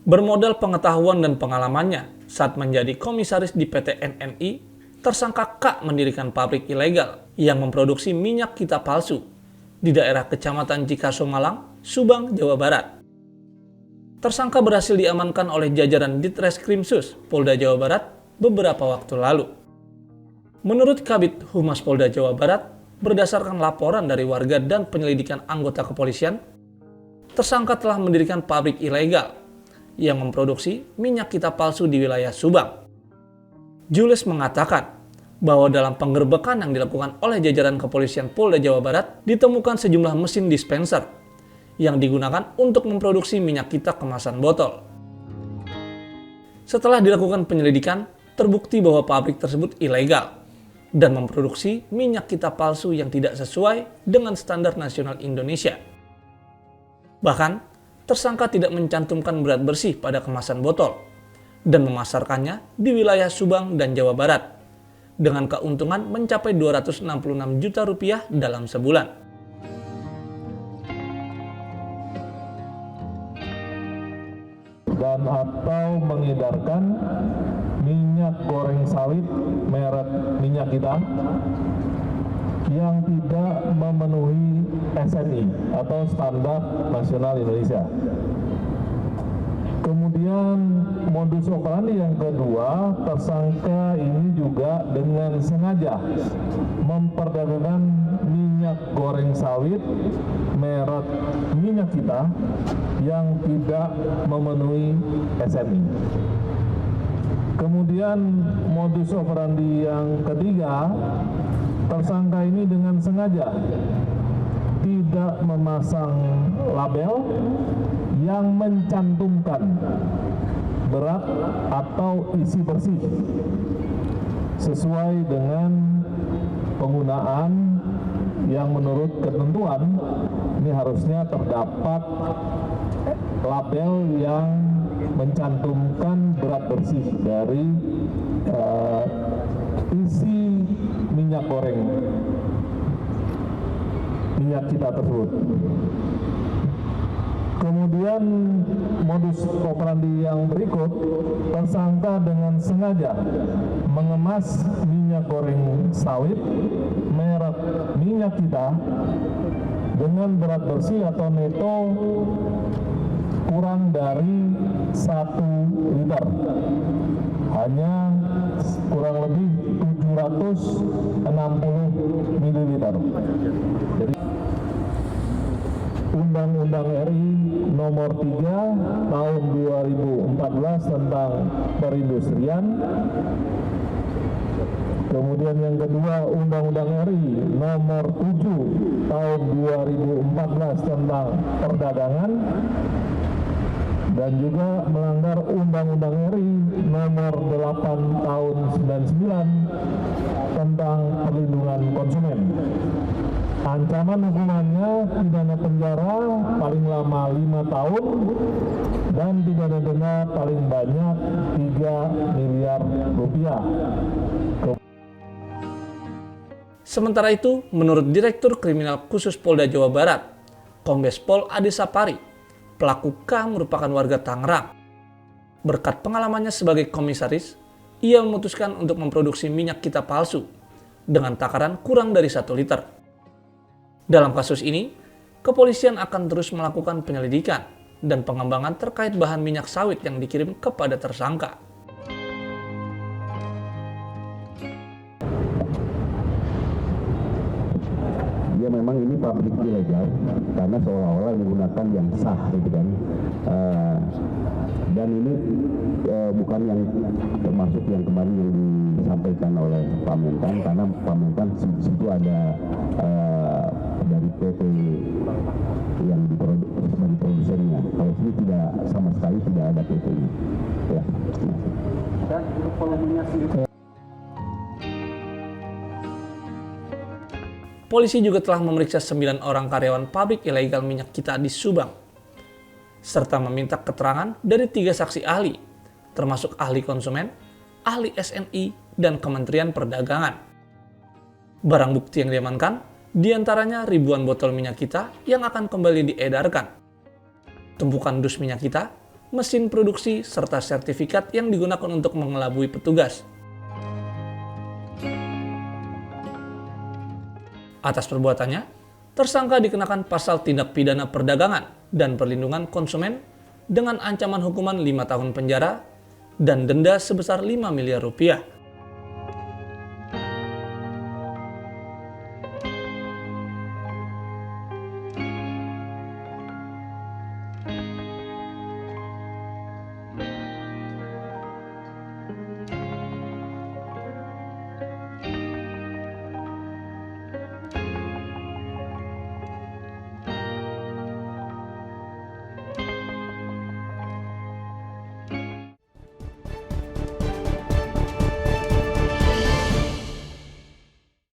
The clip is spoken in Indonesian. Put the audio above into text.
Bermodal pengetahuan dan pengalamannya saat menjadi komisaris di PT NNI, tersangka K mendirikan pabrik ilegal yang memproduksi minyak kita palsu di daerah Kecamatan Cikaso Malang, Subang, Jawa Barat. Tersangka berhasil diamankan oleh jajaran Ditreskrimsus Polda Jawa Barat beberapa waktu lalu. Menurut Kabid Humas Polda Jawa Barat, berdasarkan laporan dari warga dan penyelidikan anggota kepolisian, tersangka telah mendirikan pabrik ilegal yang memproduksi minyak kita palsu di wilayah Subang. Jules mengatakan bahwa dalam penggerbekan yang dilakukan oleh jajaran kepolisian Polda Jawa Barat ditemukan sejumlah mesin dispenser yang digunakan untuk memproduksi minyak kita kemasan botol. Setelah dilakukan penyelidikan, terbukti bahwa pabrik tersebut ilegal dan memproduksi minyak kita palsu yang tidak sesuai dengan standar nasional Indonesia. Bahkan, tersangka tidak mencantumkan berat bersih pada kemasan botol dan memasarkannya di wilayah Subang dan Jawa Barat dengan keuntungan mencapai Rp266 juta dalam sebulan. Dan atau mengedarkan minyak goreng sawit merek minyak kita yang tidak memenuhi SNI atau Standar Nasional Indonesia. Kemudian modus operandi yang kedua, tersangka ini juga dengan sengaja memperdagangkan minyak goreng sawit merek minyak kita yang tidak memenuhi SNI. Kemudian modus operandi yang ketiga, tersangka ini dengan sengaja tidak memasang label yang mencantumkan berat atau isi bersih sesuai dengan penggunaan yang menurut ketentuan ini harusnya terdapat label yang mencantumkan berat bersih dari isi minyak goreng minyak kita tersebut. Kemudian modus operandi yang berikut, tersangka dengan sengaja mengemas minyak goreng sawit merek minyak kita dengan berat bersih atau neto kurang dari 1 liter, hanya kurang lebih 760 ml. Jadi Undang-Undang RI Nomor 3 Tahun 2014 tentang perindustrian. Kemudian yang kedua, Undang-Undang RI Nomor 7 Tahun 2014 tentang perdagangan. Dan juga melanggar Undang-Undang RI Nomor 8 Tahun 99 tentang perlindungan konsumen. Ancaman hukumannya pidana penjara paling lama 5 tahun dan pidana denda paling banyak 3 miliar rupiah. Sementara itu, menurut Direktur Kriminal Khusus Polda Jawa Barat, Kombes Pol Ade Sapari, pelaku K merupakan warga Tangerang. Berkat pengalamannya sebagai komisaris, ia memutuskan untuk memproduksi minyak kita palsu dengan takaran kurang dari 1 liter. Dalam kasus ini, kepolisian akan terus melakukan penyelidikan dan pengembangan terkait bahan minyak sawit yang dikirim kepada tersangka. Ya memang ini pabrik ilegal karena seolah-olah menggunakan yang sah gitu kan. Dan ini bukan yang termasuk yang kemarin yang disampaikan oleh Pak Mentan, karena Pak Mentan di situ ada dari PT yang dari produsennya. Kalau ini tidak, sama sekali tidak ada PT-nya. Ya. Dan untuk volumenya sendiri. Polisi juga telah memeriksa 9 orang karyawan pabrik ilegal minyak kita di Subang, serta meminta keterangan dari 3 saksi ahli, termasuk ahli konsumen, ahli SNI, dan Kementerian Perdagangan. Barang bukti yang diamankan, diantaranya ribuan botol minyak kita yang akan kembali diedarkan, tumpukan dus minyak kita, mesin produksi, serta sertifikat yang digunakan untuk mengelabui petugas. Atas perbuatannya, tersangka dikenakan pasal tindak pidana perdagangan dan perlindungan konsumen dengan ancaman hukuman 5 tahun penjara dan denda sebesar 5 miliar rupiah.